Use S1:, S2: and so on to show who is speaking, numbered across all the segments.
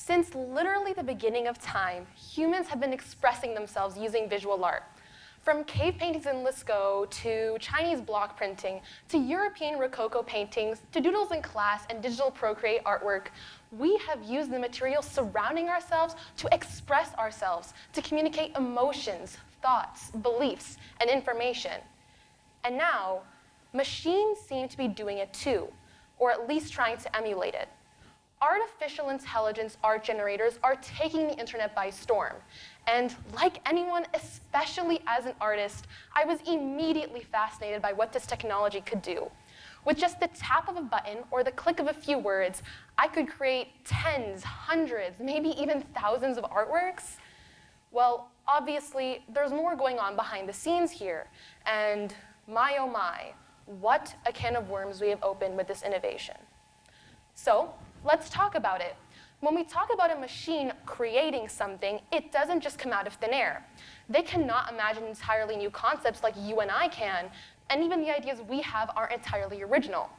S1: Since literally the beginning of time, humans have been expressing themselves using visual art. From cave paintings in Lascaux, to Chinese block printing, to European Rococo paintings, to doodles in class and digital Procreate artwork, we have used the materials surrounding ourselves to express ourselves, to communicate emotions, thoughts, beliefs, and information. And now, machines seem to be doing it too, or at least trying to emulate it. Artificial intelligence art generators are taking the internet by storm. And like anyone, especially as an artist, I was immediately fascinated by what this technology could do. With just the tap of a button or the click of a few words, I could create tens, hundreds, maybe even thousands of artworks. Well, obviously, there's more going on behind the scenes here. And my oh my, what a can of worms we have opened with this innovation. So, let's talk about it. When we talk about a machine creating something, it doesn't just come out of thin air. They cannot imagine entirely new concepts like you and I can, and even the ideas we have aren't entirely original.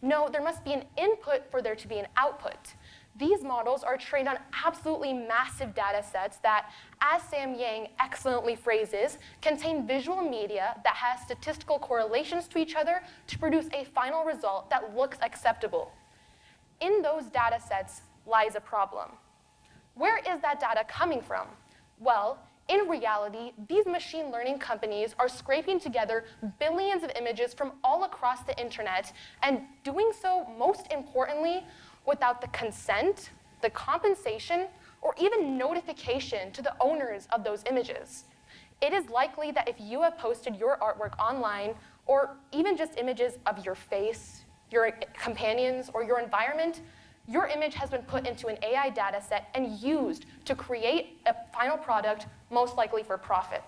S1: No, there must be an input for there to be an output. These models are trained on absolutely massive data sets that, as Sam Yang excellently phrases, contain visual media that has statistical correlations to each other to produce a final result that looks acceptable. In those data sets lies a problem. Where is that data coming from? Well, in reality, these machine learning companies are scraping together billions of images from all across the internet and doing so, most importantly, without the consent, the compensation, or even notification to the owners of those images. It is likely that if you have posted your artwork online, or even just images of your face, your companions, or your environment, your image has been put into an AI data set and used to create a final product, most likely for profit.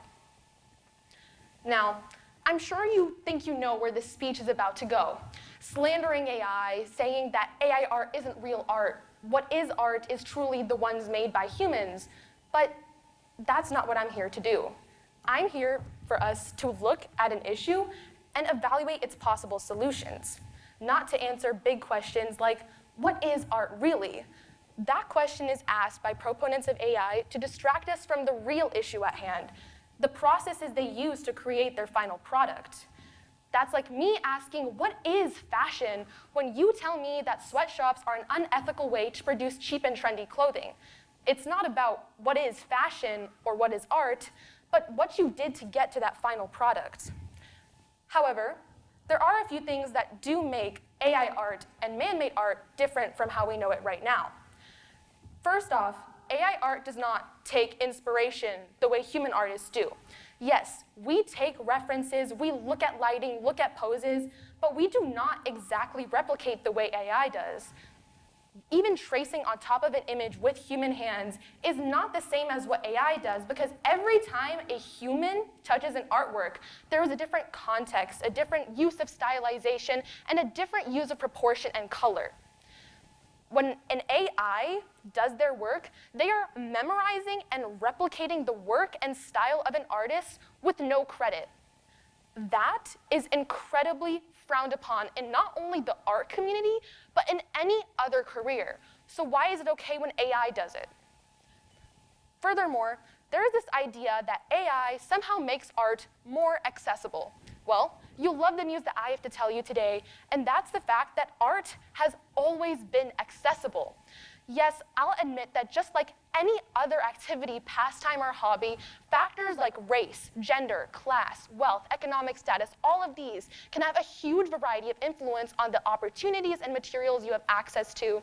S1: Now, I'm sure you think you know where this speech is about to go. Slandering AI, saying that AI art isn't real art. What is art is truly the ones made by humans. But that's not what I'm here to do. I'm here for us to look at an issue and evaluate its possible solutions, not to answer big questions like, what is art really? That question is asked by proponents of AI to distract us from the real issue at hand, the processes they use to create their final product. That's like me asking, what is fashion, when you tell me that sweatshops are an unethical way to produce cheap and trendy clothing. It's not about what is fashion or what is art, but what you did to get to that final product. However, there are a few things that do make AI art and man-made art different from how we know it right now. First off, AI art does not take inspiration the way human artists do. Yes, we take references, we look at lighting, look at poses, but we do not exactly replicate the way AI does. Even tracing on top of an image with human hands is not the same as what AI does, because every time a human touches an artwork, there is a different context, a different use of stylization, and a different use of proportion and color. When an AI does their work, they are memorizing and replicating the work and style of an artist with no credit. That is incredibly frowned upon in not only the art community, but in any other career. So why is it okay when AI does it? Furthermore, there is this idea that AI somehow makes art more accessible. Well, you'll love the news that I have to tell you today, and that's the fact that art has always been accessible. Yes, I'll admit that just like any other activity, pastime, or hobby, factors like race, gender, class, wealth, economic status, all of these can have a huge variety of influence on the opportunities and materials you have access to.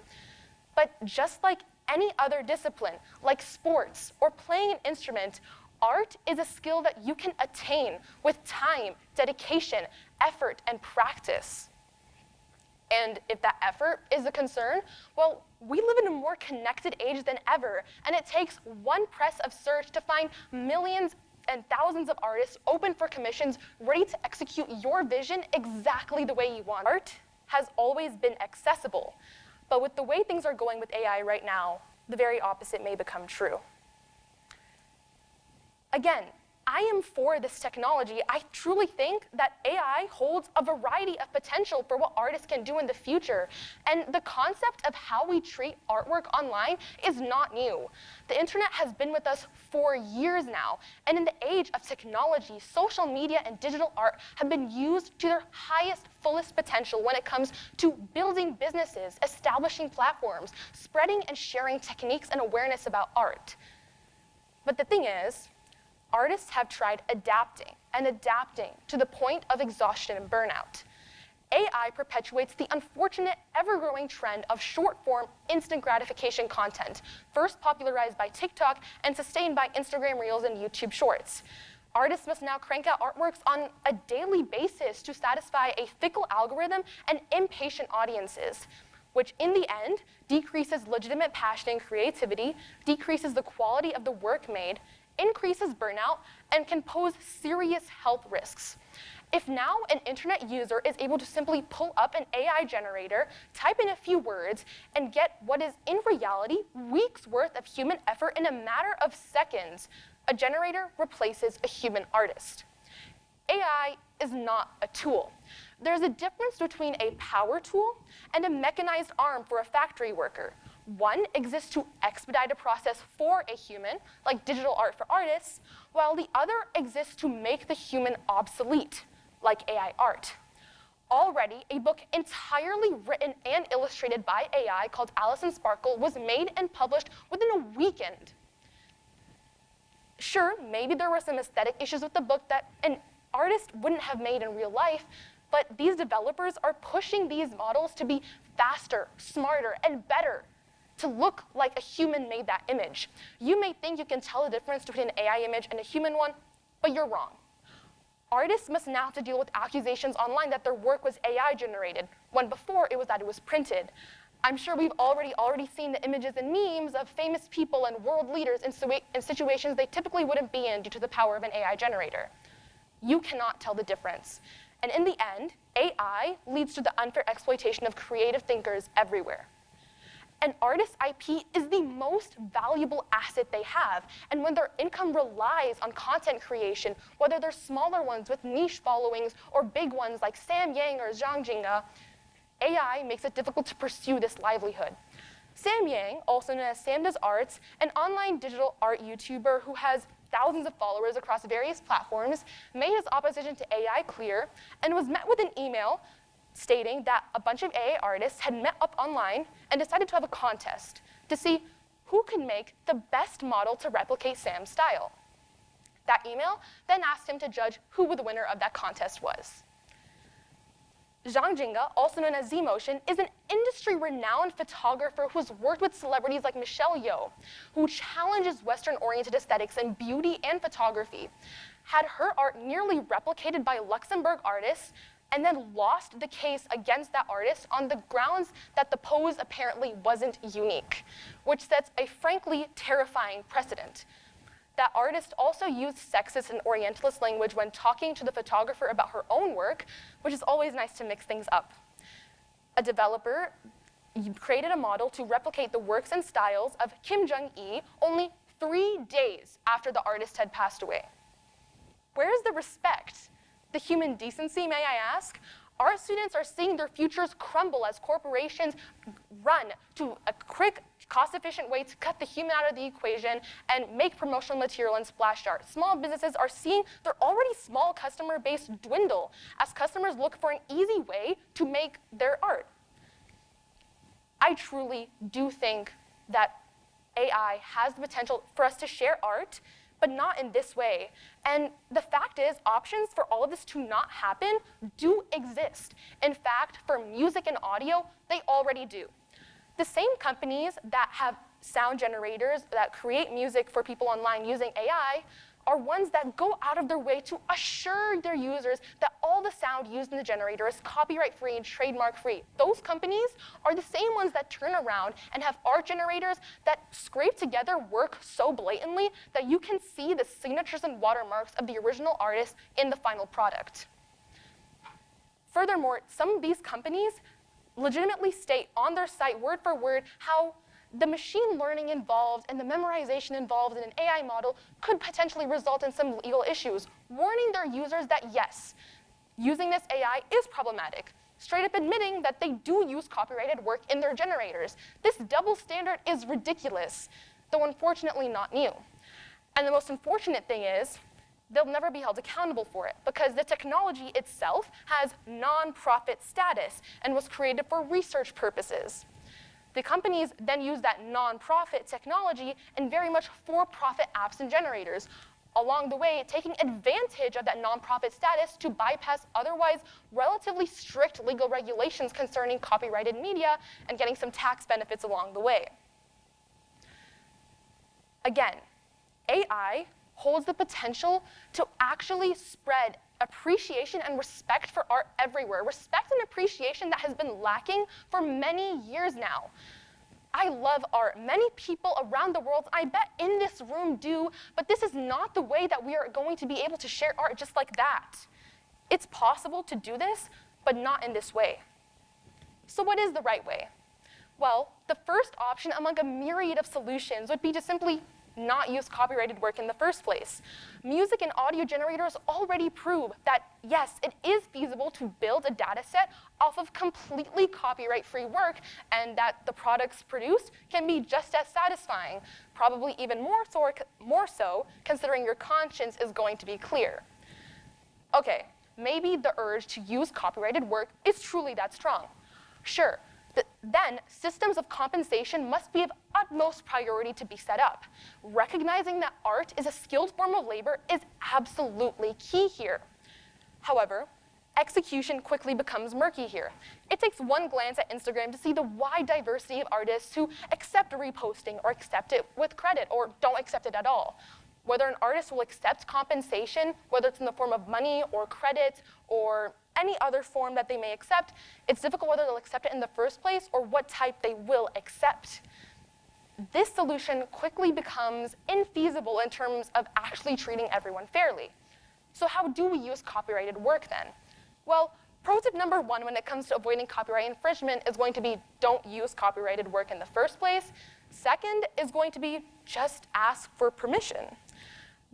S1: But just like any other discipline, like sports or playing an instrument, art is a skill that you can attain with time, dedication, effort, and practice. And if that effort is a concern, well, we live in a more connected age than ever, and it takes one press of search to find millions and thousands of artists open for commissions, ready to execute your vision exactly the way you want. Art has always been accessible, but with the way things are going with AI right now, the very opposite may become true. Again, I am for this technology, I truly think that AI holds a variety of potential for what artists can do in the future. And the concept of how we treat artwork online is not new. The internet has been with us for years now. And in the age of technology, social media and digital art have been used to their highest, fullest potential when it comes to building businesses, establishing platforms, spreading and sharing techniques and awareness about art. But the thing is, artists have tried adapting and adapting to the point of exhaustion and burnout. AI perpetuates the unfortunate, ever-growing trend of short-form, instant gratification content, first popularized by TikTok and sustained by Instagram Reels and YouTube Shorts. Artists must now crank out artworks on a daily basis to satisfy a fickle algorithm and impatient audiences, which in the end decreases legitimate passion and creativity, decreases the quality of the work made, increases burnout, and can pose serious health risks. If now an internet user is able to simply pull up an AI generator, type in a few words, and get what is in reality weeks worth of human effort in a matter of seconds, a generator replaces a human artist. AI is not a tool. There's a difference between a power tool and a mechanized arm for a factory worker. One exists to expedite a process for a human, like digital art for artists, while the other exists to make the human obsolete, like AI art. Already, a book entirely written and illustrated by AI called Alice in Sparkle was made and published within a weekend. Sure, maybe there were some aesthetic issues with the book that an artist wouldn't have made in real life, but these developers are pushing these models to be faster, smarter, and better, to look like a human made that image. You may think you can tell the difference between an AI image and a human one, but you're wrong. Artists must now have to deal with accusations online that their work was AI generated, when before it was that it was printed. I'm sure we've already seen the images and memes of famous people and world leaders in situations they typically wouldn't be in due to the power of an AI generator. You cannot tell the difference. And in the end, AI leads to the unfair exploitation of creative thinkers everywhere. An artist's IP is the most valuable asset they have, and when their income relies on content creation, whether they're smaller ones with niche followings or big ones like Sam Yang or Zhang Jinga, AI makes it difficult to pursue this livelihood. Sam Yang, also known as Sam Does Arts, an online digital art YouTuber who has thousands of followers across various platforms, made his opposition to AI clear and was met with an email stating that a bunch of AI artists had met up online and decided to have a contest to see who could make the best model to replicate Sam's style. That email then asked him to judge who the winner of that contest was. Zhang Jinga, also known as Z-Motion, is an industry-renowned photographer who's worked with celebrities like Michelle Yeoh, who challenges Western-oriented aesthetics in beauty and photography, had her art nearly replicated by Luxembourg artists, and then lost the case against that artist on the grounds that the pose apparently wasn't unique, which sets a frankly terrifying precedent. That artist also used sexist and Orientalist language when talking to the photographer about her own work, which is always nice to mix things up. A developer created a model to replicate the works and styles of Kim Jong-il only 3 days after the artist had passed away. Where is the respect? The human decency, may I ask? Art students are seeing their futures crumble as corporations run to a quick, cost-efficient way to cut the human out of the equation and make promotional material and splash art. Small businesses are seeing their already small customer base dwindle as customers look for an easy way to make their art. I truly do think that AI has the potential for us to share art, but not in this way. And the fact is, options for all of this to not happen do exist. In fact, for music and audio, they already do. The same companies that have sound generators that create music for people online using AI are ones that go out of their way to assure their users that all the sound used in the generator is copyright-free and trademark-free. Those companies are the same ones that turn around and have art generators that scrape together work so blatantly that you can see the signatures and watermarks of the original artist in the final product. Furthermore, some of these companies legitimately state on their site, word for word, how the machine learning involved and the memorization involved in an AI model could potentially result in some legal issues, warning their users that yes, using this AI is problematic, straight up admitting that they do use copyrighted work in their generators. This double standard is ridiculous, though unfortunately not new. And the most unfortunate thing is, they'll never be held accountable for it because the technology itself has non-profit status and was created for research purposes. The companies then use that non-profit technology in very much for-profit apps and generators, along the way taking advantage of that non-profit status to bypass otherwise relatively strict legal regulations concerning copyrighted media and getting some tax benefits along the way. Again, AI holds the potential to actually spread appreciation and respect for art everywhere, respect and appreciation that has been lacking for many years now. I love art. Many people around the world, I bet in this room do, but this is not the way that we are going to be able to share art just like that. It's possible to do this, but not in this way. So what is the right way? Well, the first option among a myriad of solutions would be to simply not use copyrighted work in the first place. Music and audio generators already prove that, yes, it is feasible to build a data set off of completely copyright-free work, and that the products produced can be just as satisfying, probably even more so considering your conscience is going to be clear. Okay, maybe the urge to use copyrighted work is truly that strong. Sure. Then, systems of compensation must be of utmost priority to be set up. Recognizing that art is a skilled form of labor is absolutely key here. However, execution quickly becomes murky here. It takes one glance at Instagram to see the wide diversity of artists who accept reposting or accept it with credit or don't accept it at all. Whether an artist will accept compensation, whether it's in the form of money or credit or any other form that they may accept, it's difficult whether they'll accept it in the first place or what type they will accept. This solution quickly becomes infeasible in terms of actually treating everyone fairly. So how do we use copyrighted work then? Well, pro tip number one when it comes to avoiding copyright infringement is going to be don't use copyrighted work in the first place. Second is going to be just ask for permission.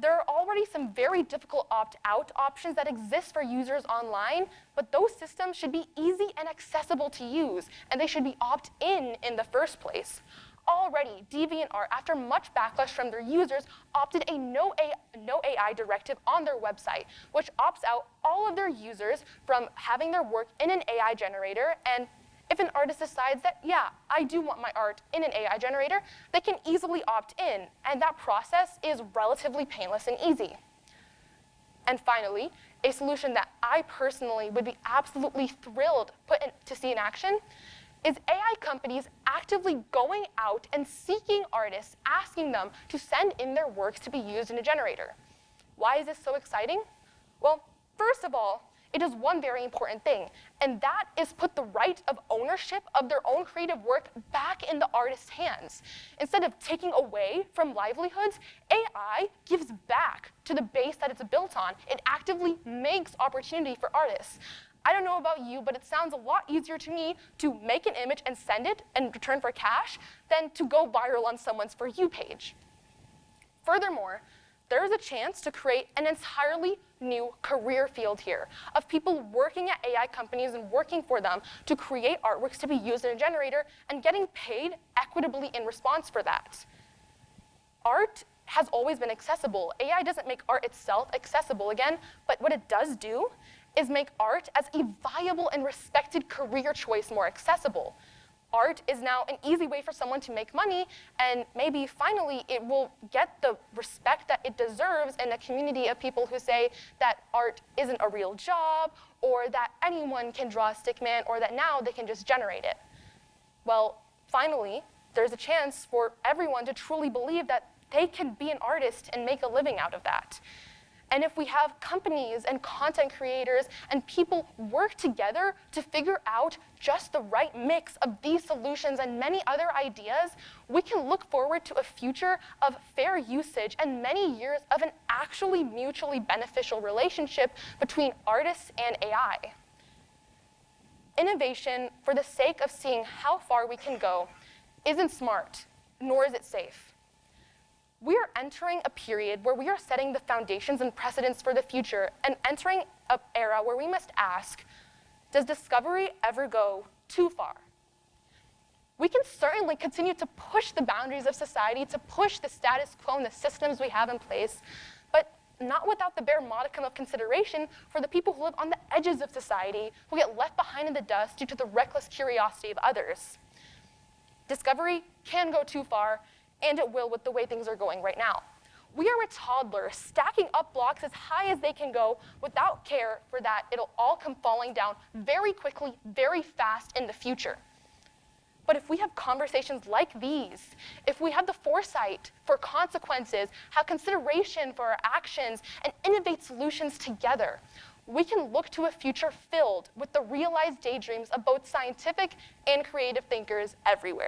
S1: There are already some very difficult opt-out options that exist for users online, but those systems should be easy and accessible to use, and they should be opt-in the first place. Already, DeviantArt, after much backlash from their users, opted a no AI directive on their website, which opts out all of their users from having their work in an AI generator. And if an artist decides that, yeah, I do want my art in an AI generator, they can easily opt in, and that process is relatively painless and easy. And finally, a solution that I personally would be absolutely thrilled to see in action is AI companies actively going out and seeking artists, asking them to send in their works to be used in a generator. Why is this so exciting? Well, first of all, it is one very important thing, and that is put the right of ownership of their own creative work back in the artist's hands. Instead of taking away from livelihoods, AI gives back to the base that it's built on. It actively makes opportunity for artists. I don't know about you, but it sounds a lot easier to me to make an image and send it in return for cash than to go viral on someone's For You page. Furthermore, there is a chance to create an entirely new career field here of people working at AI companies and working for them to create artworks to be used in a generator and getting paid equitably in response for that. Art has always been accessible. AI doesn't make art itself accessible again, but what it does do is make art as a viable and respected career choice more accessible. Art is now an easy way for someone to make money, and maybe finally it will get the respect that it deserves in a community of people who say that art isn't a real job, or that anyone can draw a stick man, or that now they can just generate it. Well, finally, there's a chance for everyone to truly believe that they can be an artist and make a living out of that. And if we have companies and content creators and people work together to figure out just the right mix of these solutions and many other ideas, we can look forward to a future of fair usage and many years of an actually mutually beneficial relationship between artists and AI. Innovation, for the sake of seeing how far we can go, isn't smart, nor is it safe. We are entering a period where we are setting the foundations and precedents for the future and entering an era where we must ask, does discovery ever go too far? We can certainly continue to push the boundaries of society, to push the status quo and the systems we have in place, but not without the bare modicum of consideration for the people who live on the edges of society, who get left behind in the dust due to the reckless curiosity of others. Discovery can go too far, and it will with the way things are going right now. We are a toddler stacking up blocks as high as they can go without care for that it'll all come falling down very quickly, very fast in the future. But if we have conversations like these, if we have the foresight for consequences, have consideration for our actions, and innovate solutions together, we can look to a future filled with the realized daydreams of both scientific and creative thinkers everywhere.